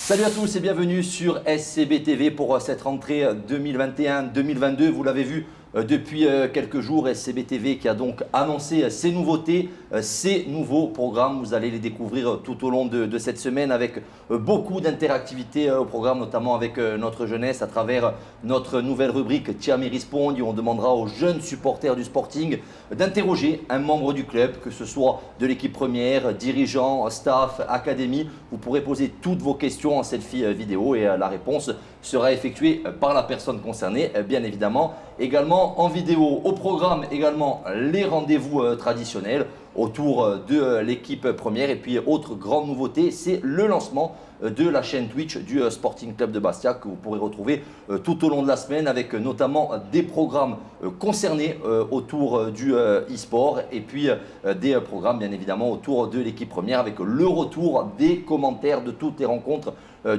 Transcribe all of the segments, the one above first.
Salut à tous et bienvenue sur SCB TV pour cette rentrée 2021-2022. Vous l'avez vu depuis quelques jours, SCB TV qui a donc annoncé ses nouveautés, ses nouveaux programmes. Vous allez les découvrir tout au long de cette semaine avec beaucoup d'interactivité au programme, notamment avec notre jeunesse à travers notre nouvelle rubrique Tiami Rispondi. On demandera aux jeunes supporters du Sporting d'interroger un membre du club, que ce soit de l'équipe première, dirigeant, staff, académie. Vous pourrez poser toutes vos questions en selfie vidéo et la réponse sera effectuée par la personne concernée, bien évidemment. Également en vidéo au programme, également les rendez-vous traditionnels autour de l'équipe première. Et puis autre grande nouveauté, c'est le lancement de la chaîne Twitch du Sporting Club de Bastia que vous pourrez retrouver tout au long de la semaine avec notamment des programmes concernés autour du e-sport et puis des programmes bien évidemment autour de l'équipe première avec le retour des commentaires de toutes les rencontres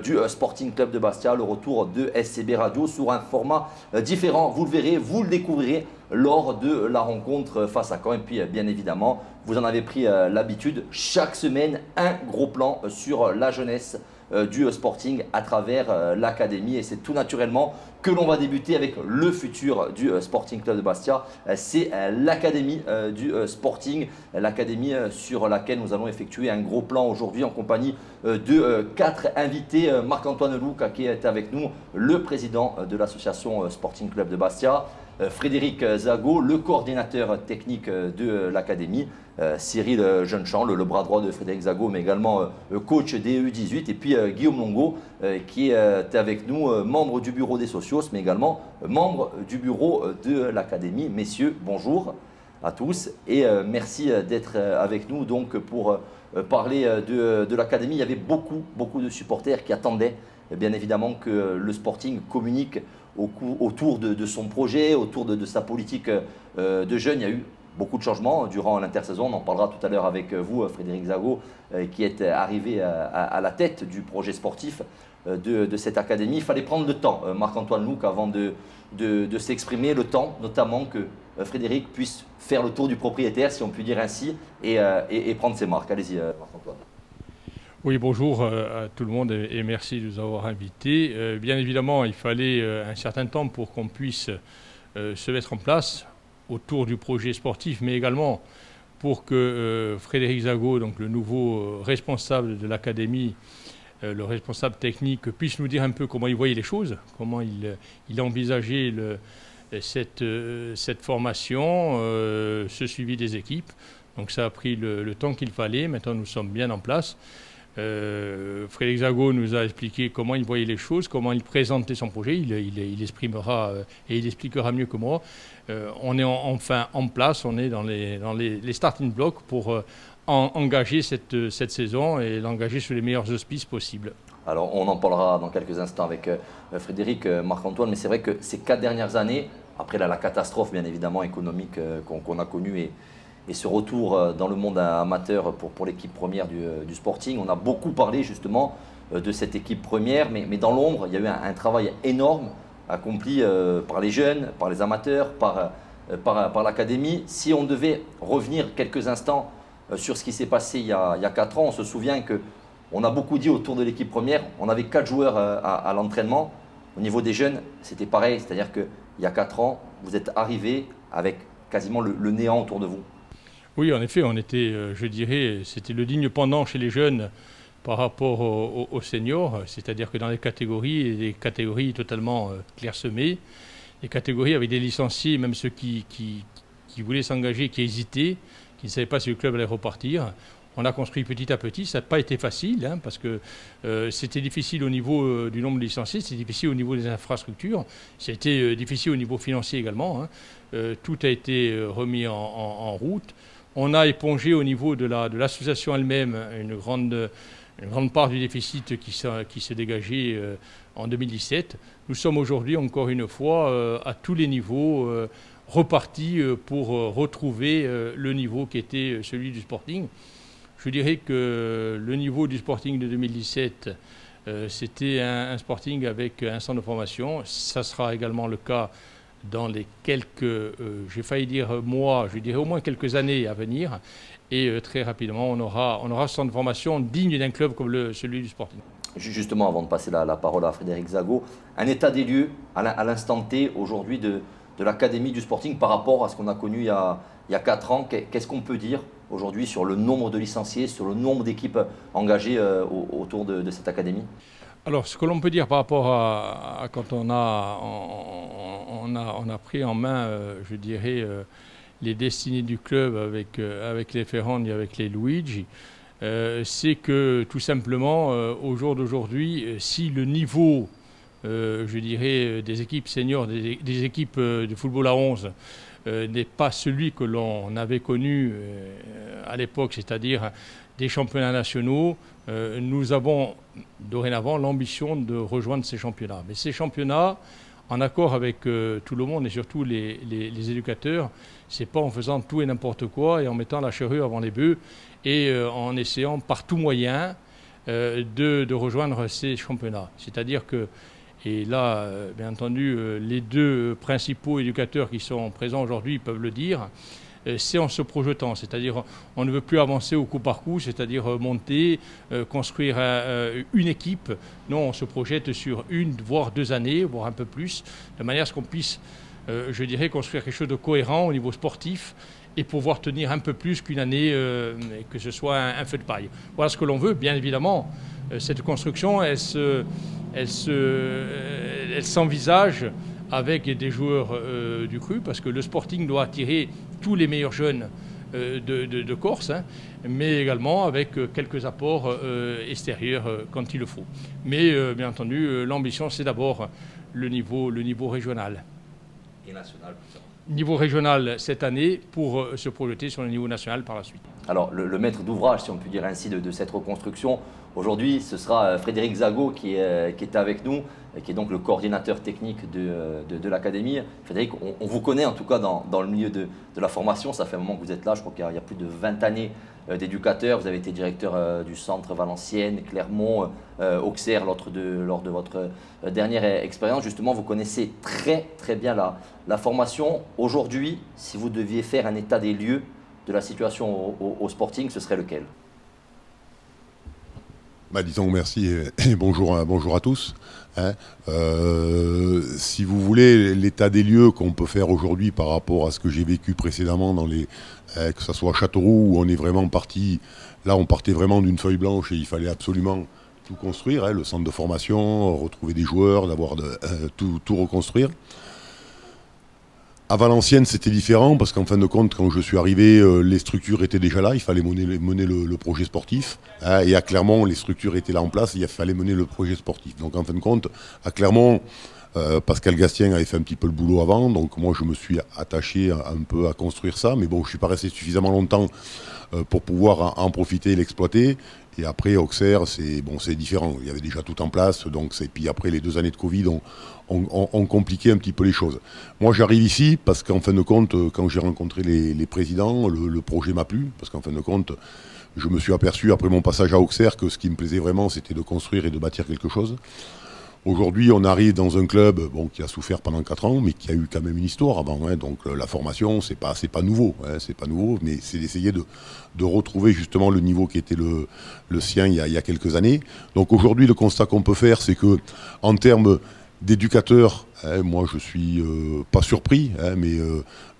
du Sporting Club de Bastia, le retour de SCB Radio sur un format différent. Vous le verrez, vous le découvrirez lors de la rencontre face à Caen. Et puis bien évidemment, vous en avez pris l'habitude, chaque semaine, un gros plan sur la jeunesse du Sporting à travers l'académie. Et c'est tout naturellement que l'on va débuter avec le futur du Sporting Club de Bastia. C'est l'académie du Sporting, l'académie sur laquelle nous allons effectuer un gros plan aujourd'hui en compagnie de 4 invités. Marc-Antoine Louca qui est avec nous, le président de l'association Sporting Club de Bastia. Frédéric Zago, le coordinateur technique de l'académie, Cyril Jeunechamp, le bras droit de Frédéric Zago, mais également coach des U18, et puis Guillaume Longo qui est avec nous, membre du bureau des socios, mais également membre du bureau de l'académie. Messieurs, bonjour à tous et merci d'être avec nous donc pour parler de l'académie. Il y avait beaucoup de supporters qui attendaient bien évidemment que le Sporting communique autour de son projet, autour de sa politique de jeunes. Il y a eu beaucoup de changements durant l'intersaison. On en parlera tout à l'heure avec vous, Frédéric Zago, qui est arrivé à la tête du projet sportif de cette académie. Il fallait prendre le temps, Marc-Antoine Louca, avant de s'exprimer, le temps notamment que Frédéric puisse faire le tour du propriétaire, si on peut dire ainsi, et prendre ses marques. Allez-y, Marc-Antoine. Oui, bonjour à tout le monde et merci de nous avoir invités. Bien évidemment, il fallait un certain temps pour qu'on puisse se mettre en place autour du projet sportif, mais également pour que Frédéric Zago, donc le nouveau responsable de l'académie, le responsable technique, puisse nous dire un peu comment il voyait les choses, comment il envisageait cette formation, ce suivi des équipes. Donc ça a pris le temps qu'il fallait. Maintenant, nous sommes bien en place. Frédéric Zago nous a expliqué comment il voyait les choses, comment il présentait son projet. Il exprimera et il expliquera mieux que moi. On est enfin en place, on est dans les starting blocks pour engager cette saison et l'engager sur les meilleurs auspices possibles. Alors on en parlera dans quelques instants avec Frédéric, Marc-Antoine, mais c'est vrai que ces 4 dernières années, après la catastrophe bien évidemment économique qu'on a connue et ce retour dans le monde amateur pour l'équipe première du Sporting, on a beaucoup parlé justement de cette équipe première, mais dans l'ombre, il y a eu un travail énorme accompli par les jeunes, par les amateurs, par l'académie. Si on devait revenir quelques instants sur ce qui s'est passé il y a 4 ans, on se souvient qu'on a beaucoup dit autour de l'équipe première, on avait 4 joueurs à l'entraînement. Au niveau des jeunes, c'était pareil, c'est-à-dire qu'il y a 4 ans, vous êtes arrivés avec quasiment le néant autour de vous. Oui, en effet, on était, je dirais, c'était le digne pendant chez les jeunes par rapport aux seniors, c'est-à-dire que dans les catégories totalement clairsemées, les catégories avec des licenciés, même ceux qui voulaient s'engager, qui hésitaient, qui ne savaient pas si le club allait repartir. On a construit petit à petit, ça n'a pas été facile, hein, parce que c'était difficile au niveau du nombre de licenciés, c'était difficile au niveau des infrastructures, c'était difficile au niveau financier également. Hein. Tout a été remis en route. On a épongé au niveau de l'association elle-même une grande part du déficit qui s'est dégagé en 2017. Nous sommes aujourd'hui encore une fois à tous les niveaux repartis pour retrouver le niveau qui était celui du Sporting. Je dirais que le niveau du Sporting de 2017, c'était un Sporting avec un centre de formation. Ça sera également le cas dans les quelques, j'ai failli dire mois, je dirais au moins quelques années à venir. Et très rapidement, on aura un centre de formation digne d'un club comme celui du Sporting. Justement, avant de passer la parole à Frédéric Zago, un état des lieux à l'instant T aujourd'hui de l'Académie du Sporting par rapport à ce qu'on a connu il y a 4 ans. Qu'est-ce qu'on peut dire aujourd'hui sur le nombre de licenciés, sur le nombre d'équipes engagées autour de cette académie? Alors, ce que l'on peut dire par rapport à quand on a pris en main, je dirais, les destinées du club avec les Ferrand et avec les Luigi, c'est que tout simplement, au jour d'aujourd'hui, si le niveau, je dirais, des équipes seniors, des équipes de football à 11, n'est pas celui que l'on avait connu à l'époque, c'est-à-dire des championnats nationaux, nous avons dorénavant l'ambition de rejoindre ces championnats. Mais ces championnats, en accord avec tout le monde et surtout les éducateurs, c'est pas en faisant tout et n'importe quoi et en mettant la charrue avant les bœufs et en essayant par tout moyen de rejoindre ces championnats. C'est-à-dire que, et là, bien entendu, les deux principaux éducateurs qui sont présents aujourd'hui peuvent le dire, c'est en se projetant, c'est-à-dire on ne veut plus avancer au coup par coup, c'est-à-dire monter, construire une équipe. Non, on se projette sur 1 voire 2 années, voire un peu plus, de manière à ce qu'on puisse, je dirais, construire quelque chose de cohérent au niveau sportif et pouvoir tenir un peu plus qu'une année, que ce soit un feu de paille. Voilà ce que l'on veut, bien évidemment. Cette construction, elle s'envisage avec des joueurs du cru, parce que le Sporting doit attirer tous les meilleurs jeunes de Corse, hein, mais également avec quelques apports extérieurs quand il le faut. Mais bien entendu, l'ambition, c'est d'abord le niveau régional. Et national, plus tard. Niveau régional cette année pour se projeter sur le niveau national par la suite. Alors, le maître d'ouvrage, si on peut dire ainsi, de cette reconstruction, aujourd'hui, ce sera Frédéric Zago qui est avec nous, qui est donc le coordinateur technique de l'Académie. Frédéric, on vous connaît en tout cas dans le milieu de la formation. Ça fait un moment que vous êtes là, je crois qu'il y a plus de 20 années d'éducateur. Vous avez été directeur du centre Valenciennes, Clermont, Auxerre lors de votre dernière expérience. Justement, vous connaissez très très bien la formation. Aujourd'hui, si vous deviez faire un état des lieux de la situation au Sporting, ce serait lequel? Disons merci et bonjour à tous. Hein. Si vous voulez, l'état des lieux qu'on peut faire aujourd'hui par rapport à ce que j'ai vécu précédemment, que ce soit à Châteauroux, où on est vraiment parti, là on partait vraiment d'une feuille blanche et il fallait absolument tout construire, hein, le centre de formation, retrouver des joueurs, tout reconstruire. À Valenciennes, c'était différent parce qu'en fin de compte, quand je suis arrivé, les structures étaient déjà là. Il fallait mener le projet sportif. Hein, et à Clermont, les structures étaient là en place. Il fallait mener le projet sportif. Donc en fin de compte, à Clermont, Pascal Gastien avait fait un petit peu le boulot avant. Donc moi, je me suis attaché un peu à construire ça. Mais bon, je ne suis pas resté suffisamment longtemps pour pouvoir en profiter et l'exploiter. Et après, Auxerre, c'est différent. Il y avait déjà tout en place. Et puis après, les 2 années de Covid ont compliqué un petit peu les choses. Moi, j'arrive ici parce qu'en fin de compte, quand j'ai rencontré les présidents, le projet m'a plu. Parce qu'en fin de compte, je me suis aperçu, après mon passage à Auxerre, que ce qui me plaisait vraiment, c'était de construire et de bâtir quelque chose. Aujourd'hui, on arrive dans un club qui a souffert pendant 4 ans, mais qui a eu quand même une histoire avant. Hein. Donc la formation, c'est pas nouveau, hein, c'est pas nouveau, mais c'est d'essayer de retrouver justement le niveau qui était le sien il y a quelques années. Donc aujourd'hui, le constat qu'on peut faire, c'est que en termes d'éducateurs, hein, moi je suis pas surpris, hein, mais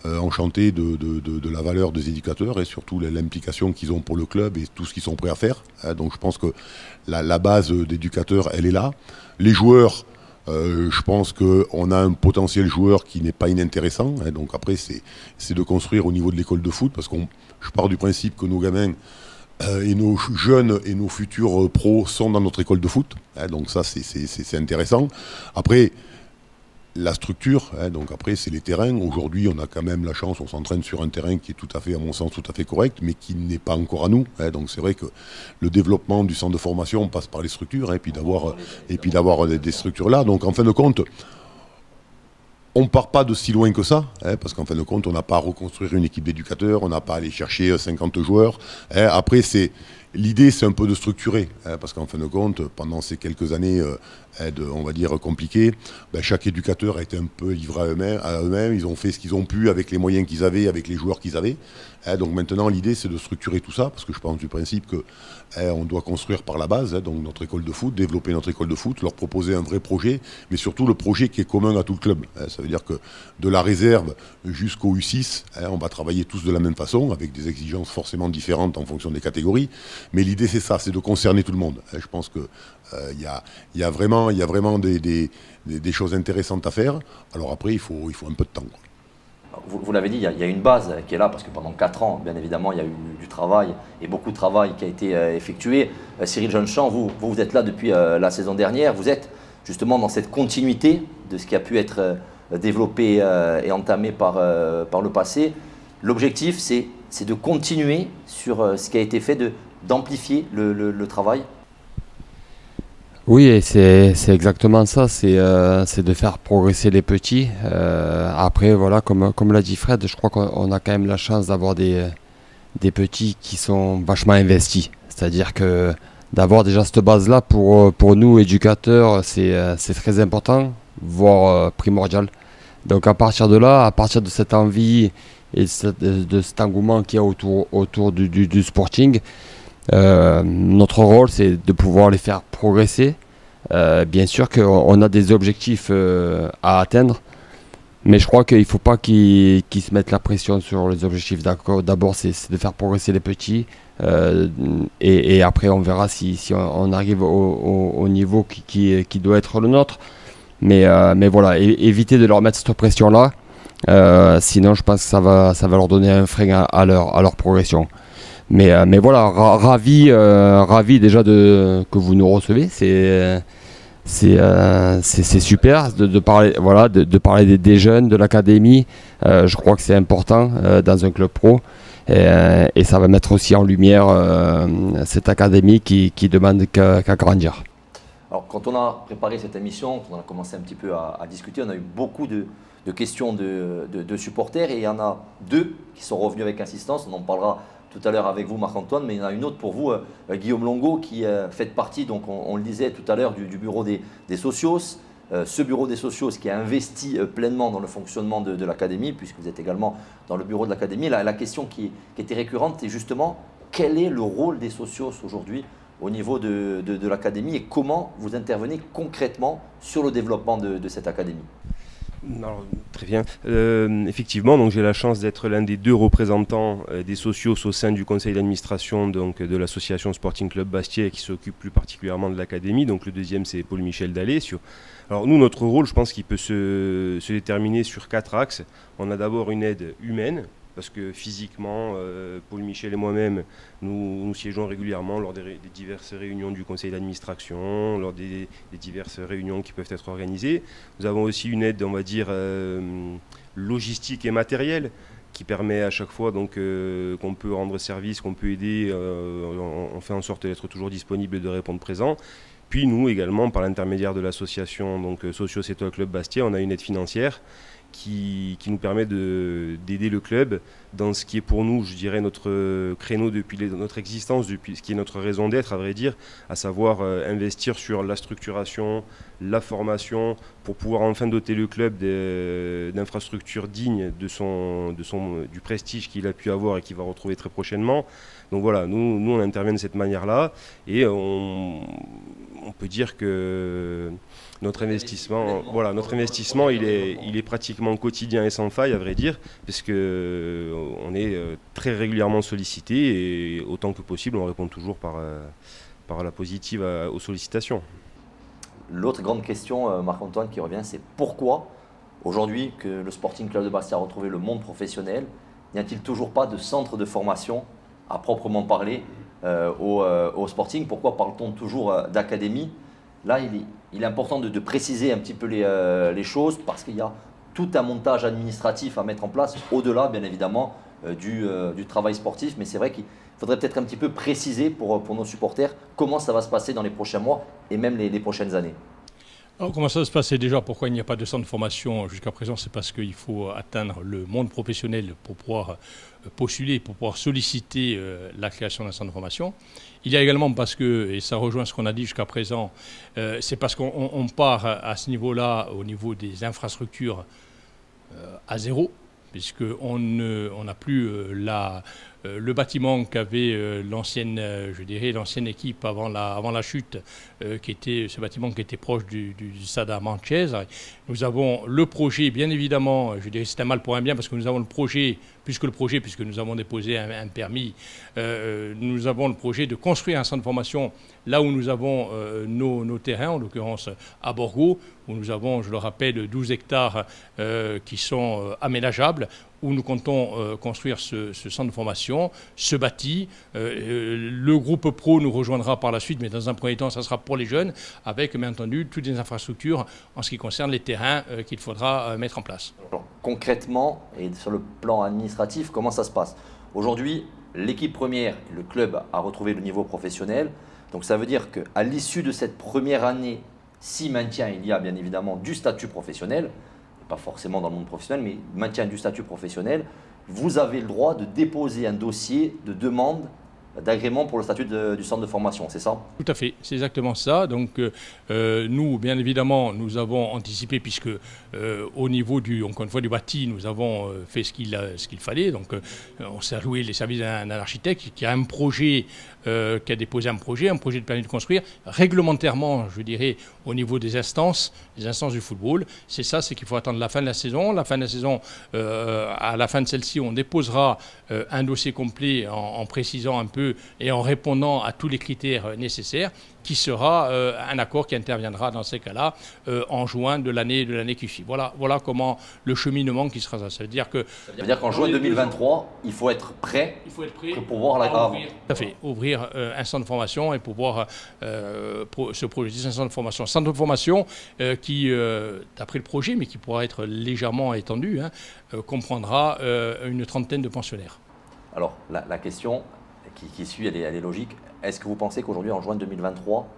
enchanté de la valeur des éducateurs et surtout l'implication qu'ils ont pour le club et tout ce qu'ils sont prêts à faire. Hein. Donc je pense que la base d'éducateurs, elle est là. Les joueurs, je pense qu'on a un potentiel joueur qui n'est pas inintéressant. Hein. Donc après, c'est de construire au niveau de l'école de foot parce que je pars du principe que nos gamins et nos jeunes et nos futurs pros sont dans notre école de foot. Hein. Donc ça, c'est intéressant. Après, la structure, hein, donc après c'est les terrains. Aujourd'hui on a quand même la chance, on s'entraîne sur un terrain qui est tout à fait, à mon sens, tout à fait correct, mais qui n'est pas encore à nous. Hein, donc c'est vrai que le développement du centre de formation passe par les structures, hein, et puis d'avoir des structures là. Donc en fin de compte, on ne part pas de si loin que ça, hein, parce qu'en fin de compte, on n'a pas à reconstruire une équipe d'éducateurs, on n'a pas à aller chercher 50 joueurs. Hein. Après, L'idée, c'est un peu de structurer, hein, parce qu'en fin de compte, pendant ces quelques années, on va dire, compliquées, chaque éducateur a été un peu livré à eux-mêmes. Ils ont fait ce qu'ils ont pu avec les moyens qu'ils avaient, avec les joueurs qu'ils avaient. Donc maintenant, l'idée, c'est de structurer tout ça, parce que je pense du principe que on doit construire par la base, donc notre école de foot, développer notre école de foot, leur proposer un vrai projet, mais surtout le projet qui est commun à tout le club. Ça veut dire que de la réserve jusqu'au U6, on va travailler tous de la même façon, avec des exigences forcément différentes en fonction des catégories. Mais l'idée, c'est ça, c'est de concerner tout le monde. Je pense que il y a vraiment des choses intéressantes à faire. Alors après, il faut un peu de temps, quoi. Vous l'avez dit, il y a une base qui est là, parce que pendant 4 ans, bien évidemment, il y a eu du travail, et beaucoup de travail qui a été effectué. Cyril Jeunechamp, vous êtes là depuis la saison dernière. Vous êtes justement dans cette continuité de ce qui a pu être développé et entamé par le passé. L'objectif, c'est de continuer sur ce qui a été fait, d'amplifier le travail. Oui, c'est exactement ça, c'est de faire progresser les petits. Après, voilà, comme l'a dit Fred, je crois qu'on a quand même la chance d'avoir des petits qui sont vachement investis. C'est-à-dire que d'avoir déjà cette base-là, pour nous, éducateurs, c'est très important, voire primordial. Donc à partir de là, à partir de cette envie et de cet engouement qu'il y a autour du sporting, notre rôle, c'est de pouvoir les faire progresser. Bien sûr qu'on a des objectifs à atteindre, mais je crois qu'il ne faut pas qu'ils se mettent la pression sur les objectifs. D'abord, c'est de faire progresser les petits, et après on verra si on arrive au niveau qui doit être le nôtre. Mais voilà, éviter de leur mettre cette pression-là, sinon je pense que ça va leur donner un frein à leur progression. Mais voilà, ravi déjà que vous nous recevez, c'est super de parler, voilà, de parler des jeunes, de l'académie. Je crois que c'est important dans un club pro, et ça va mettre aussi en lumière cette académie qui demande qu'à grandir. Alors, quand on a préparé cette émission, quand on a commencé un petit peu à discuter, on a eu beaucoup de questions de supporters, et il y en a 2 qui sont revenus avec insistance. On en parlera tout à l'heure avec vous, Marc-Antoine, mais il y en a une autre pour vous, Guillaume Longo, qui fait partie, donc on le disait tout à l'heure, du bureau des socios. Ce bureau des socios qui a investi pleinement dans le fonctionnement de l'académie, puisque vous êtes également dans le bureau de l'académie. La question qui était récurrente, c'est justement quel est le rôle des socios aujourd'hui au niveau de l'académie, et comment vous intervenez concrètement sur le développement de cette académie? Alors, très bien. Effectivement, donc j'ai la chance d'être l'un des 2 représentants des socios au sein du conseil d'administration de l'association Sporting Club Bastiais, qui s'occupe plus particulièrement de l'académie. Donc le deuxième, c'est Paul-Michel Dallet. Alors nous, notre rôle, je pense qu'il peut se déterminer sur 4 axes. On a d'abord une aide humaine, parce que physiquement, Paul-Michel et moi-même, nous siégeons régulièrement lors des diverses réunions du conseil d'administration, lors des diverses réunions qui peuvent être organisées. Nous avons aussi une aide, on va dire, logistique et matérielle, qui permet à chaque fois qu'on peut rendre service, qu'on peut aider, on fait en sorte d'être toujours disponible et de répondre présent. Puis nous également, par l'intermédiaire de l'association Socios Étoile Club Bastiais, on a une aide financière qui nous permet d'aider le club dans ce qui est pour nous, je dirais, notre créneau depuis notre existence, depuis ce qui est notre raison d'être, à vrai dire, à savoir investir sur la structuration, la formation, pour pouvoir enfin doter le club d'infrastructures dignes du prestige qu'il a pu avoir et qu'il va retrouver très prochainement. Donc voilà, nous on intervient de cette manière-là, et on peut dire que notre investissement, il est pratiquement quotidien et sans faille, à vrai dire, parce que on est très régulièrement sollicité, et autant que possible, on répond toujours par la positive aux sollicitations. L'autre grande question, Marc-Antoine, qui revient, c'est pourquoi aujourd'hui que le Sporting Club de Bastia a retrouvé le monde professionnel, n'y a-t-il toujours pas de centre de formation à proprement parler au Sporting? Pourquoi parle-t-on toujours d'académie? Là, il est important de préciser un petit peu les choses, parce qu'il y a tout un montage administratif à mettre en place, au-delà, bien évidemment, du travail sportif. Mais c'est vrai qu'il faudrait peut-être un petit peu préciser pour nos supporters comment ça va se passer dans les prochains mois et même les prochaines années. Alors, comment ça se passe? Et déjà, pourquoi il n'y a pas de centre de formation jusqu'à présent? C'est parce qu'il faut atteindre le monde professionnel pour pouvoir postuler, pour pouvoir solliciter la création d'un centre de formation. Il y a également parce que, et ça rejoint ce qu'on a dit jusqu'à présent, c'est parce qu'on part à ce niveau-là, au niveau des infrastructures, à zéro, puisqu'on n'a plus le bâtiment qu'avait l'ancienne, je dirais, l'ancienne équipe avant la chute, qui était ce bâtiment qui était proche du stade à Manchèse. Nous avons le projet, bien évidemment, je dirais c'est un mal pour un bien, parce que nous avons le projet, puisque nous avons déposé un permis, nous avons le projet de construire un centre de formation là où nous avons nos terrains, en l'occurrence à Borgo, où nous avons, je le rappelle, 12 hectares qui sont aménageables, où nous comptons construire ce centre de formation, ce bâti. Le groupe pro nous rejoindra par la suite, mais dans un premier temps, ça sera pour les jeunes, avec bien entendu toutes les infrastructures en ce qui concerne les terrains qu'il faudra mettre en place. Alors, concrètement, et sur le plan administratif, comment ça se passe? Aujourd'hui, l'équipe première, le club a retrouvé le niveau professionnel. Donc ça veut dire qu'à l'issue de cette première année, si maintien il y a bien évidemment du statut professionnel, pas forcément dans le monde professionnel, mais maintien du statut professionnel, vous avez le droit de déposer un dossier de demande d'agrément pour le statut du centre de formation, c'est ça? Tout à fait, c'est exactement ça. Donc nous, bien évidemment, nous avons anticipé, puisque au niveau encore une fois, du bâti, nous avons fait ce qu'il fallait. Donc on s'est alloué les services d'un architecte qui a un projet, qui a déposé un projet de permis de construire. Réglementairement, je dirais, au niveau des instances du football, c'est ça, c'est qu'il faut attendre la fin de la saison. La fin de la saison, à la fin de celle-ci, on déposera un dossier complet en précisant un peu et en répondant à tous les critères nécessaires, qui sera un accord qui interviendra dans ces cas-là en juin de l'année qui suit. Voilà comment le cheminement qui sera ça. Ça veut dire qu'en juin 2023, il faut être prêt pour pouvoir ouvrir un centre de formation et pouvoir se projeter un centre de formation. Un centre de formation qui, d'après le projet, mais qui pourra être légèrement étendu, comprendra une trentaine de pensionnaires. Alors, la question qui suit, elle est logique. Est-ce que vous pensez qu'aujourd'hui, en juin 2023,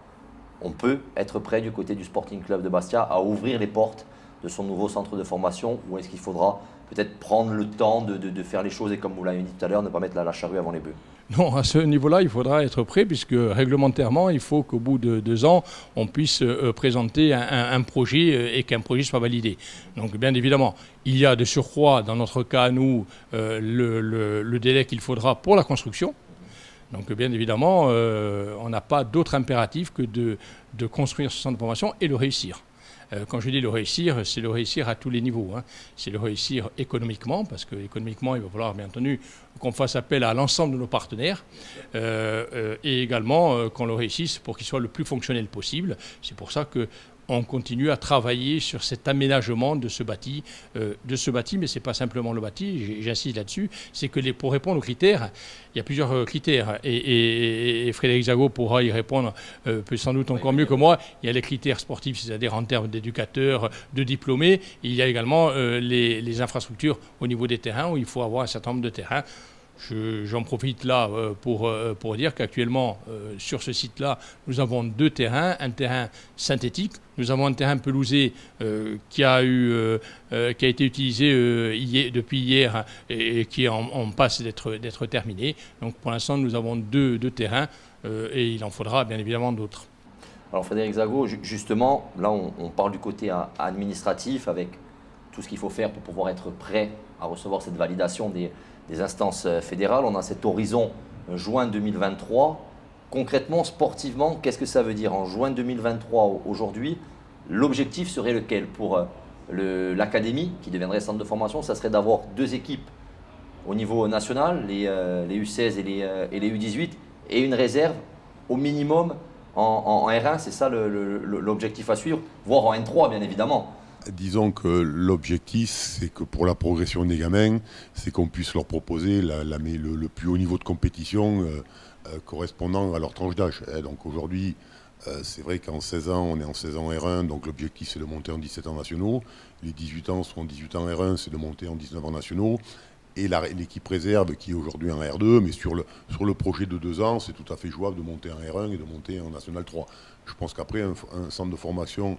on peut être prêt du côté du Sporting Club de Bastia à ouvrir les portes de son nouveau centre de formation, ou est-ce qu'il faudra peut-être prendre le temps de faire les choses et, comme vous l'avez dit tout à l'heure, ne pas mettre la charrue avant les bœufs? Non, à ce niveau-là, il faudra être prêt, puisque réglementairement, il faut qu'au bout de 2 ans, on puisse présenter un projet et qu'un projet soit validé. Donc, bien évidemment, il y a de surcroît, dans notre cas, nous, le délai qu'il faudra pour la construction. Donc, bien évidemment, on n'a pas d'autre impératif que de construire ce centre de formation et le réussir. Quand je dis le réussir, c'est le réussir à tous les niveaux. C'est le réussir économiquement, parce qu'économiquement, il va falloir bien entendu qu'on fasse appel à l'ensemble de nos partenaires, et également qu'on le réussisse pour qu'il soit le plus fonctionnel possible. C'est pour ça qu'on continue à travailler sur cet aménagement de ce bâti, mais ce n'est pas simplement le bâti, j'insiste là-dessus, c'est que pour répondre aux critères, il y a plusieurs critères, et Frédéric Zago pourra y répondre peut sans doute encore mieux que moi. Il y a les critères sportifs, c'est-à-dire en termes d'éducateurs, de diplômés. Il y a également les infrastructures au niveau des terrains, où il faut avoir un certain nombre de terrains. J'en profite là pour dire qu'actuellement, sur ce site-là, nous avons 2 terrains, un terrain synthétique, nous avons un terrain pelousé qui a été utilisé depuis hier et qui est en passe d'être terminé. Donc pour l'instant, nous avons deux terrains et il en faudra bien évidemment d'autres. Alors Frédéric Zago, justement, là on parle du côté administratif avec tout ce qu'il faut faire pour pouvoir être prêt à recevoir cette validation des instances fédérales. On a cet horizon juin 2023. Concrètement, sportivement, qu'est-ce que ça veut dire en juin 2023 aujourd'hui? L'objectif serait lequel pour l'académie qui deviendrait centre de formation? Ça serait d'avoir 2 équipes au niveau national, les U16 et les U18, et une réserve au minimum en R1. C'est ça l'objectif à suivre, voire en N3 bien évidemment. Disons que l'objectif, c'est que pour la progression des gamins, c'est qu'on puisse leur proposer le plus haut niveau de compétition correspondant à leur tranche d'âge. Donc aujourd'hui, c'est vrai qu'en 16 ans, on est en 16 ans R1, donc l'objectif c'est de monter en 17 ans nationaux. Les 18 ans seront 18 ans R1, c'est de monter en 19 ans nationaux. et l'équipe réserve qui est aujourd'hui en R2, mais sur le projet de 2 ans, c'est tout à fait jouable de monter en R1 et de monter en National 3. Je pense qu'après, un centre de formation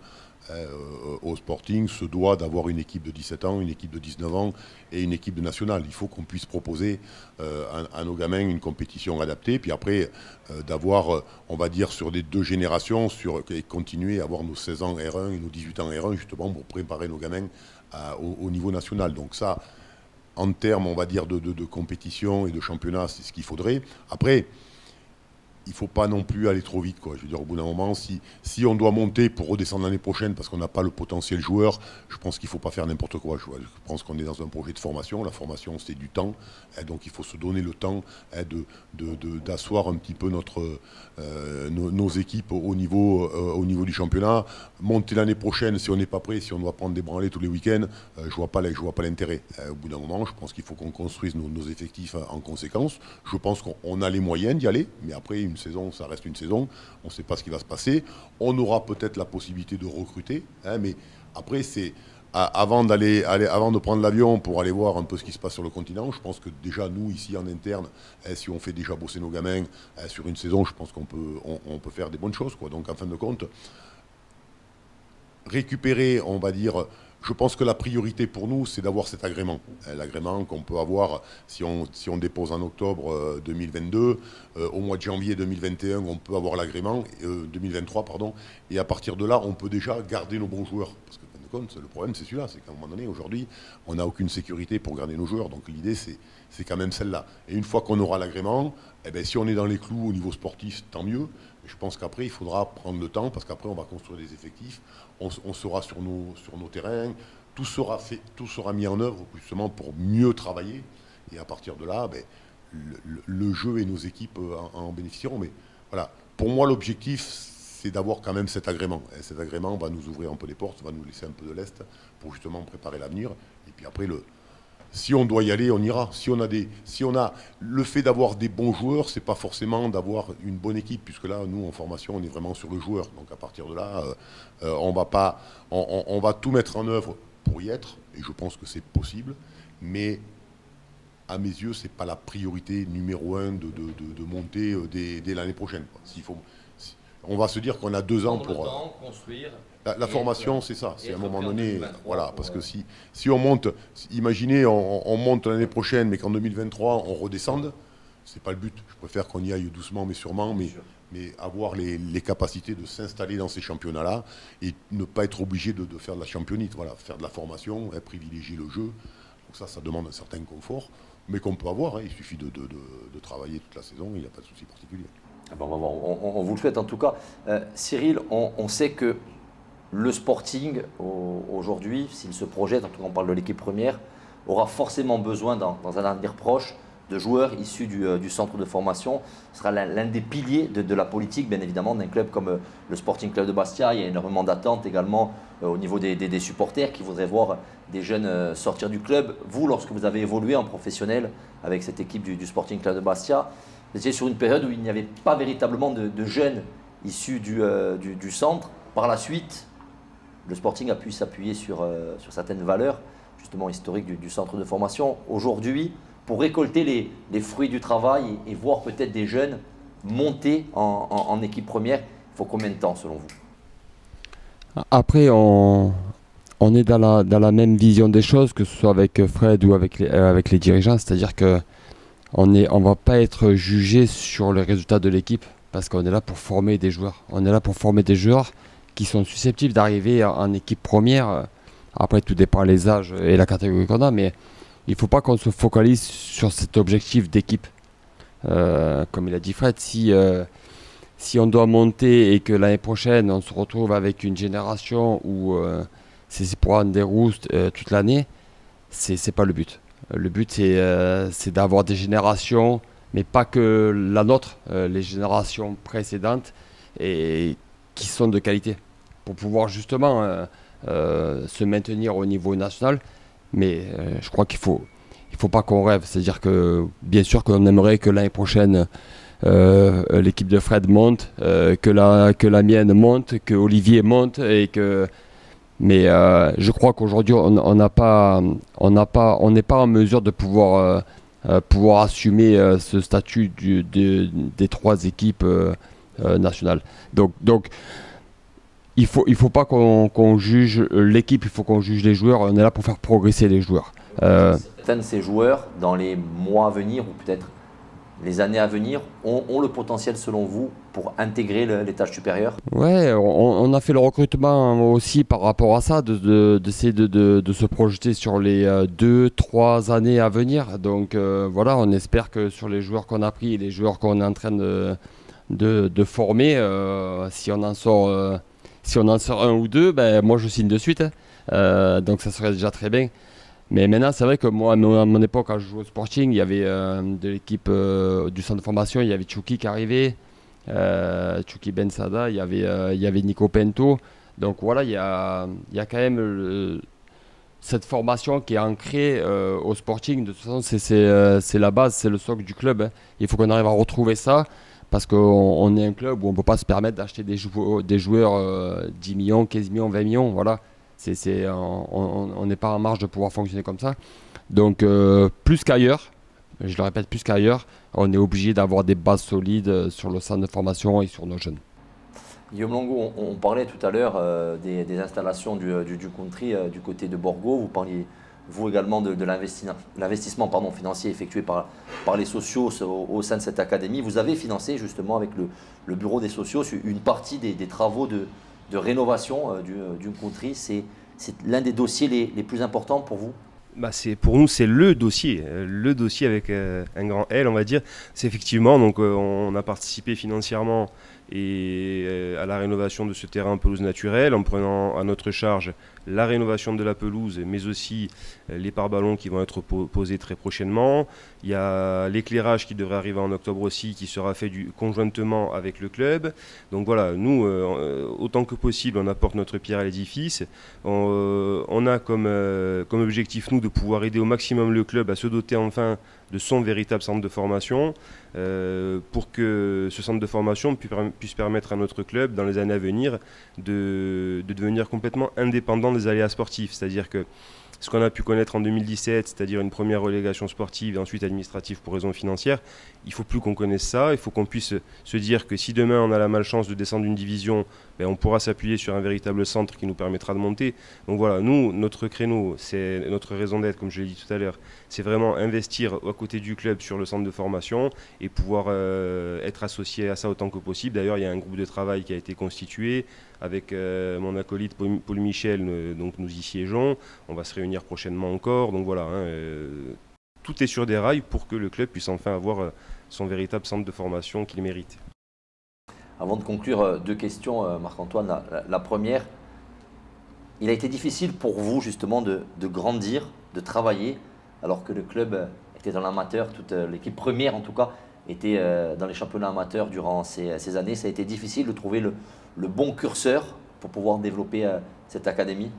au Sporting se doit d'avoir une équipe de 17 ans, une équipe de 19 ans et une équipe de nationale. Il faut qu'on puisse proposer à nos gamins une compétition adaptée, puis après d'avoir, on va dire, sur les 2 générations, et continuer à avoir nos 16 ans R1 et nos 18 ans R1, justement pour préparer nos gamins au niveau national. Donc ça, en termes, on va dire, de compétition et de championnat, c'est ce qu'il faudrait. Après, il ne faut pas non plus aller trop vite, quoi. Je veux dire, au bout d'un moment, si on doit monter pour redescendre l'année prochaine parce qu'on n'a pas le potentiel joueur, je pense qu'il ne faut pas faire n'importe quoi. Je pense qu'on est dans un projet de formation. La formation, c'est du temps. Donc, il faut se donner le temps d'asseoir un petit peu nos équipes au niveau du championnat. Monter l'année prochaine, si on n'est pas prêt, si on doit prendre des branlées tous les week-ends, je ne vois pas l'intérêt. Au bout d'un moment, je pense qu'il faut qu'on construise nos effectifs en conséquence. Je pense qu'on a les moyens d'y aller, mais après, une saison, ça reste une saison. On ne sait pas ce qui va se passer. On aura peut-être la possibilité de recruter, mais après, c'est avant de prendre l'avion pour aller voir un peu ce qui se passe sur le continent. Je pense que déjà nous ici en interne, si on fait déjà bosser nos gamins sur une saison, je pense qu'on peut faire des bonnes choses, quoi. Donc en fin de compte, récupérer, on va dire. Je pense que la priorité pour nous, c'est d'avoir cet agrément. L'agrément qu'on peut avoir si on dépose en octobre 2022. Au mois de janvier 2021, on peut avoir l'agrément, 2023, pardon. Et à partir de là, on peut déjà garder nos bons joueurs. Parce que, en fin de compte, le problème, c'est celui-là. C'est qu'à un moment donné, aujourd'hui, on n'a aucune sécurité pour garder nos joueurs. Donc l'idée, c'est quand même celle-là. Et une fois qu'on aura l'agrément, si on est dans les clous au niveau sportif, tant mieux. Mais je pense qu'après, il faudra prendre le temps, parce qu'après, on va construire des effectifs. On sera sur nos terrains, tout sera mis en œuvre justement pour mieux travailler. Et à partir de là, le jeu et nos équipes en bénéficieront. Mais voilà, pour moi, l'objectif, c'est d'avoir quand même cet agrément. Et cet agrément va nous ouvrir un peu les portes, va nous laisser un peu de l'est pour justement préparer l'avenir. Et puis après, si on doit y aller, on ira. Si on a le fait d'avoir des bons joueurs, c'est pas forcément d'avoir une bonne équipe, puisque là, nous, en formation, on est vraiment sur le joueur. Donc à partir de là, on va tout mettre en œuvre pour y être, et je pense que c'est possible, mais à mes yeux, c'est pas la priorité numéro 1 de monter dès l'année prochaine, quoi. On va se dire qu'on a 2 ans pour construire. La formation, c'est ça. C'est à un moment donné, voilà, parce que si on monte, imaginez, on monte l'année prochaine, mais qu'en 2023 on redescende, c'est pas le but. Je préfère qu'on y aille doucement, mais sûrement, mais avoir les capacités de s'installer dans ces championnats-là et ne pas être obligé de faire de la championnite. Voilà, faire de la formation, privilégier le jeu. Donc ça demande un certain confort, mais qu'on peut avoir. Il suffit de travailler toute la saison, il n'y a pas de souci particulier. On va voir. On vous le souhaite en tout cas. Cyril, on sait que le Sporting, aujourd'hui, s'il se projette, en tout cas on parle de l'équipe première, aura forcément besoin dans un avenir proche de joueurs issus du centre de formation. Ce sera l'un des piliers de la politique, bien évidemment, d'un club comme le Sporting Club de Bastia. Il y a énormément d'attentes également au niveau des supporters qui voudraient voir des jeunes sortir du club. Vous, lorsque vous avez évolué en professionnel avec cette équipe du Sporting Club de Bastia, vous étiez sur une période où il n'y avait pas véritablement de jeunes issus du centre. Par la suite, le Sporting a pu s'appuyer sur certaines valeurs justement historiques du centre de formation. Aujourd'hui, pour récolter les fruits du travail et voir peut-être des jeunes monter en équipe première, il faut combien de temps selon vous? Après, on est dans la même vision des choses, que ce soit avec Fred ou avec les dirigeants, c'est-à-dire que on ne va pas être jugé sur le résultat de l'équipe, parce qu'on est là pour former des joueurs. On est là pour former des joueurs qui sont susceptibles d'arriver en équipe première. Après, tout dépend des âges et la catégorie qu'on a, mais il ne faut pas qu'on se focalise sur cet objectif d'équipe. Comme il a dit Fred, si on doit monter et que l'année prochaine, on se retrouve avec une génération où c'est pour prendre des roustes toute l'année, c'est pas le but. Le but, c'est d'avoir des générations, mais pas que la nôtre, les générations précédentes, et qui sont de qualité, pour pouvoir justement se maintenir au niveau national. Mais je crois qu'il faut pas qu'on rêve. C'est-à-dire que, bien sûr, qu'on aimerait que l'année prochaine, l'équipe de Fred monte, que la mienne monte, que Olivier monte, et que Mais je crois qu'aujourd'hui, on n'est pas en mesure de pouvoir assumer ce statut des 3 équipes nationales. Donc il faut pas qu'on juge l'équipe, il faut qu'on juge les joueurs. On est là pour faire progresser les joueurs. Certains de ces joueurs, dans les mois à venir, ou peut-être les années à venir, ont le potentiel, selon vous, pour intégrer l'étage supérieur? Ouais, on a fait le recrutement aussi par rapport à ça, d'essayer de se projeter sur les 2, 3 années à venir. Donc voilà, on espère que sur les joueurs qu'on a pris et les joueurs qu'on est en train de former, si on en sort un ou deux, ben, moi je signe de suite, hein. Donc ça serait déjà très bien. Mais maintenant, c'est vrai que moi, à mon époque, quand je jouais au Sporting, il y avait de l'équipe du centre de formation, il y avait Tchouki qui arrivait, Tchouki Ben Sada, il y avait Nico Pento. Donc voilà, il y a quand même cette formation qui est ancrée au Sporting. De toute façon, c'est la base, c'est le socle du club, hein. Il faut qu'on arrive à retrouver ça parce qu'on est un club où on ne peut pas se permettre d'acheter des joueurs 10 millions, 15 millions, 20 millions. Voilà. On n'est pas en marge de pouvoir fonctionner comme ça. Donc, plus qu'ailleurs, je le répète, plus qu'ailleurs, on est obligé d'avoir des bases solides sur le centre de formation et sur nos jeunes. Guillaume Longo, on parlait tout à l'heure des installations du country du côté de Borgo. Vous parliez, vous également, de l'investissement financier effectué par les socios au sein de cette académie. Vous avez financé justement avec le bureau des socios une partie des travaux de rénovation du country. C'est l'un des dossiers les plus importants pour vous? Pour nous, c'est le dossier avec un grand L, on va dire. C'est effectivement, donc on a participé financièrement à la rénovation de ce terrain pelouse naturelle en prenant à notre charge la rénovation de la pelouse, mais aussi les pare-ballons qui vont être posés très prochainement. Il y a l'éclairage qui devrait arriver en octobre aussi, qui sera fait conjointement avec le club. Donc voilà, nous, autant que possible, on apporte notre pierre à l'édifice. On a comme objectif, nous, de pouvoir aider au maximum le club à se doter enfin de son véritable centre de formation, pour que ce centre de formation puisse permettre à notre club, dans les années à venir, de devenir complètement indépendant des aléas sportifs. C'est-à-dire que ce qu'on a pu connaître en 2017, c'est-à-dire une première relégation sportive et ensuite administrative pour raisons financières, il ne faut plus qu'on connaisse ça. Il faut qu'on puisse se dire que si demain on a la malchance de descendre une division, on pourra s'appuyer sur un véritable centre qui nous permettra de monter. Donc voilà, nous, notre créneau, c'est notre raison d'être, comme je l'ai dit tout à l'heure, c'est vraiment investir à côté du club sur le centre de formation et pouvoir être associé à ça autant que possible. D'ailleurs, il y a un groupe de travail qui a été constitué avec mon acolyte Paul Michel, donc nous y siégeons. On va se réunir prochainement encore. Donc voilà, tout est sur des rails pour que le club puisse enfin avoir son véritable centre de formation qu'il mérite. Avant de conclure, 2 questions, Marc-Antoine. La première, il a été difficile pour vous justement de grandir, de travailler, alors que le club était dans l'amateur, toute l'équipe première en tout cas, était dans les championnats amateurs durant ces années. Ça a été difficile de trouver le bon curseur pour pouvoir développer cette académie?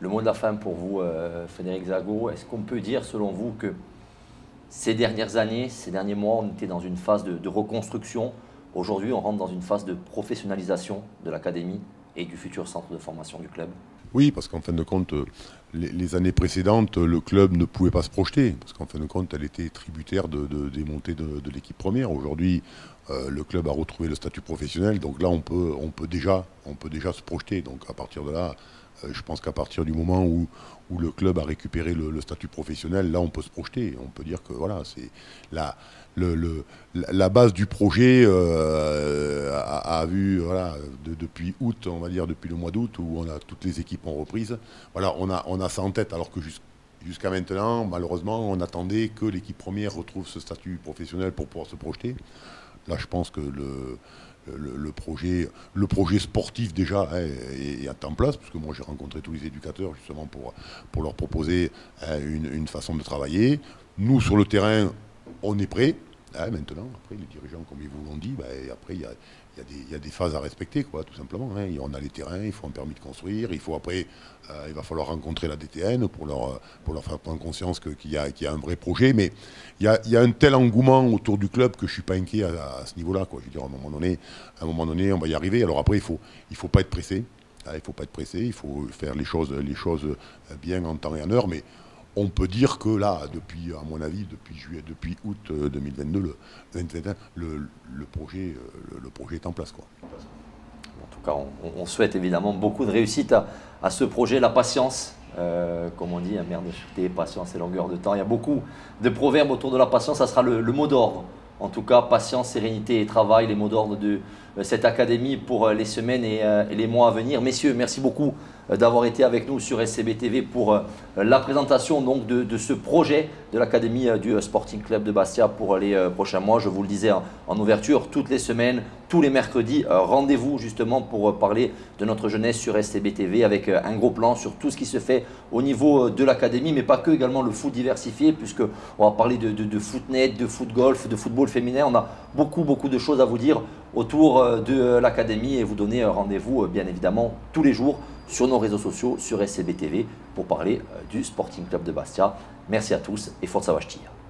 Le mot de la fin pour vous, Frédéric Zago, est-ce qu'on peut dire selon vous que ces dernières années, ces derniers mois, on était dans une phase de reconstruction. Aujourd'hui, on rentre dans une phase de professionnalisation de l'académie et du futur centre de formation du club? Oui, parce qu'en fin de compte, les années précédentes, le club ne pouvait pas se projeter, parce qu'en fin de compte, elle était tributaire des montées de l'équipe première. Aujourd'hui, le club a retrouvé le statut professionnel, donc là, on peut déjà se projeter. Donc à partir de là, je pense qu'à partir du moment où le club a récupéré le statut professionnel, là, on peut se projeter. On peut dire que voilà, c'est la base du projet a vu, voilà, depuis août, on va dire depuis le mois d'août, où toutes les équipes ont reprise. Voilà, on a ça en tête, alors que jusqu'à maintenant, malheureusement, on attendait que l'équipe première retrouve ce statut professionnel pour pouvoir se projeter. Là, je pense que le projet sportif déjà est en place, puisque moi j'ai rencontré tous les éducateurs justement pour leur proposer une façon de travailler. Nous, sur le terrain, on est prêts. Maintenant, après, les dirigeants, comme ils vous l'ont dit, après, il y a des phases à respecter, quoi, tout simplement. On a les terrains, il faut un permis de construire, il va falloir rencontrer la DTN pour leur faire prendre conscience qu'il y a un vrai projet. Mais il y a un tel engouement autour du club que je ne suis pas inquiet à ce niveau-là, quoi. Je veux dire, à un moment donné, on va y arriver. Alors après, il faut pas être pressé. Il faut pas être pressé, il faut faire les choses bien en temps et en heure. Mais on peut dire que là, à mon avis, depuis août 2022, le projet est en place, quoi. En tout cas, on souhaite évidemment beaucoup de réussite à ce projet. La patience, comme on dit, mère de sûreté, patience et longueur de temps. Il y a beaucoup de proverbes autour de la patience, ça sera le mot d'ordre. En tout cas, patience, sérénité et travail, les mots d'ordre de cette académie pour les semaines et les mois à venir. Messieurs, merci beaucoup d'avoir été avec nous sur SCB TV pour la présentation donc, de ce projet de l'académie du Sporting Club de Bastia pour les prochains mois. Je vous le disais en ouverture, toutes les semaines, tous les mercredis, rendez-vous justement pour parler de notre jeunesse sur SCB TV avec un gros plan sur tout ce qui se fait au niveau de l'académie, mais pas que, également le foot diversifié, puisqu'on va parler de footnet, de foot golf, de football féminin. On a beaucoup de choses à vous dire autour de l'académie et vous donner rendez-vous bien évidemment tous les jours sur nos réseaux sociaux, sur SCB TV pour parler du Sporting Club de Bastia. Merci à tous et Forza Bastia.